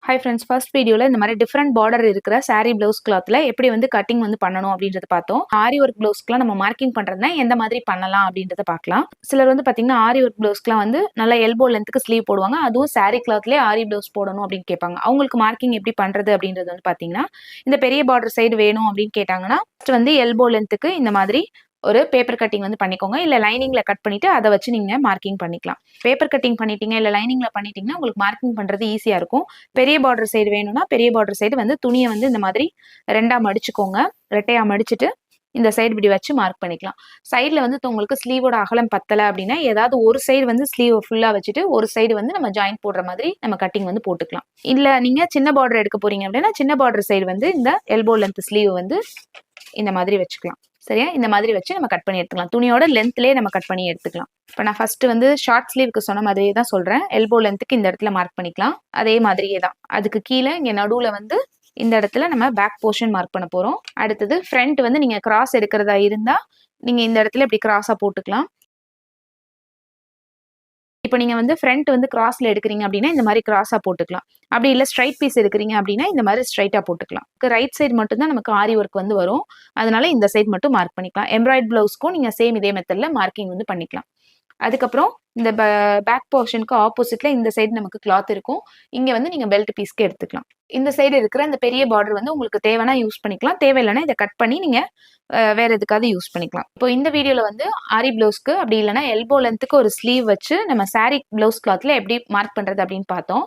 Hi friends, first வீடியோவில் இந்த மாதிரி டிஃப்ரெண்ட் பார்டர் இருக்கிற சாரீ ப்ளவுஸ் கிளாத்தில் எப்படி வந்து கட்டிங் வந்து பண்ணணும் அப்படின்றத பார்த்தோம். ஆரி ஒர்க் ப்ளவுஸ்க்குலாம் நம்ம மார்க்கிங் பண்ணுறதுனா எந்த மாதிரி பண்ணலாம் அப்படின்றத பார்க்கலாம். சிலர் வந்து பார்த்தீங்கன்னா ஆரி ஒர்க் ப்ளவுஸ்க்குலாம் வந்து நல்லா எல்போ லென்த்துக்கு ஸ்லீவ் போடுவாங்க. அதுவும் சாரீ கிளாத்லேயே ஆரி ப்ளவுஸ் போடணும் அப்படின்னு கேட்பாங்க. அவங்களுக்கு மார்க்கிங் எப்படி பண்ணுறது அப்படின்றது வந்து பார்த்தீங்கன்னா, இந்த பெரிய பார்டர் சைடு வேணும் அப்படின்னு கேட்டாங்கன்னா ஃபர்ஸ்ட் வந்து எல்போ லென்த்துக்கு இந்த மாதிரி ஒரு பேப்பர் கட்டிங் வந்து பண்ணிக்கோங்க. இல்ல லைனிங்ல கட் பண்ணிட்டு அதை வச்சு நீங்க மார்க்கிங் பண்ணிக்கலாம். பேப்பர் கட்டிங் பண்ணிட்டீங்க இல்ல லைனிங்ல பண்ணிட்டீங்கன்னா உங்களுக்கு மார்க்கிங் பண்றது ஈஸியா இருக்கும். பெரிய பார்டர் சைடு வேணும்னா பெரிய பார்டர் சைடு வந்து துணியை வந்து இந்த மாதிரி ரெண்டா மடிச்சுக்கோங்க. ரெட்டையா மடிச்சுட்டு இந்த சைடு இப்படி வச்சு மார்க் பண்ணிக்கலாம். சைடில் வந்து உங்களுக்கு ஸ்லீவோட அகலம் பத்தலை அப்படின்னா ஏதாவது ஒரு சைடு வந்து ஸ்லீவ் ஃபுல்லாக வச்சுட்டு ஒரு சைடு வந்து நம்ம ஜாயின் போடுற மாதிரி நம்ம கட்டிங் வந்து போட்டுக்கலாம். இல்லை நீங்கள் சின்ன பார்டர் எடுக்க போறீங்க அப்படின்னா சின்ன பார்டர் சைடு வந்து இந்த எல்போ லென்த் ஸ்லீவ் வந்து இந்த மாதிரி வச்சுக்கலாம். சரியா, இந்த மாதிரி வச்சு நம்ம கட் பண்ணி எடுத்துக்கலாம். துணியோட லென்த்லேயே நம்ம கட் பண்ணி எடுத்துக்கலாம். இப்போ நான் ஃபர்ஸ்ட் வந்து ஷார்ட் ஸ்லீவுக்கு சொன்ன மாதிரியே தான் சொல்கிறேன். எல்போ லென்த்துக்கு இந்த இடத்துல மார்க் பண்ணிக்கலாம். அதே மாதிரியே தான் அதுக்கு கீழே இங்கே நடுவில் வந்து இந்த இடத்துல நம்ம பேக் போர்ஷன் மார்க் பண்ண போகிறோம். அடுத்தது ஃப்ரண்ட் வந்து நீங்கள் கிராஸ் எடுக்கிறதா இருந்தால் நீங்கள் இந்த இடத்துல இப்படி கிராஸாக போட்டுக்கலாம். இப்போ நீங்கள் வந்து ஃப்ரண்ட் வந்து கிராஸில் எடுக்கிறீங்க அப்படின்னா இந்த மாதிரி கிராஸாக போட்டுக்கலாம். அப்படி இல்லை ஸ்ட்ரைட் பீஸ் எடுக்கிறீங்க அப்படின்னா இந்த மாதிரி ஸ்ட்ரைட்டாக போட்டுக்கலாம். ரைட் சைடு மட்டும்தான் நமக்கு ஆரி ஒர்க் வந்து வரும். அதனால இந்த சைடு மட்டும் மார்க் பண்ணிக்கலாம். எம்ப்ராய்ட் ப்ளவுஸ்க்கும் நீங்கள் சேம் இதே மெத்தடில் மார்க்கிங் வந்து பண்ணிக்கலாம். அதுக்கப்புறம் இந்த பேக் போர்ஷனுக்கு ஆப்போசிட்ல இந்த சைடு நமக்கு கிளாத் இருக்கும். இங்கே வந்து நீங்கள் பெல்ட் பீஸ்க்கு எடுத்துக்கலாம். இந்த சைடு இருக்கிற இந்த பெரிய பார்டர் வந்து உங்களுக்கு தேவைன்னா யூஸ் பண்ணிக்கலாம். தேவையில்லைன்னா இதை கட் பண்ணி நீங்கள் வேற எதுக்காவது யூஸ் பண்ணிக்கலாம். இப்போ இந்த வீடியோவில் வந்து ஆரி ப்ளவுஸ்க்கு அப்படி இல்லைன்னா எல்போ லென்த்துக்கு ஒரு ஸ்லீவ் வச்சு நம்ம சாரீ ப்ளவுஸ் கிளாத்ல எப்படி மார்க் பண்ணுறது அப்படின்னு பார்த்தோம்.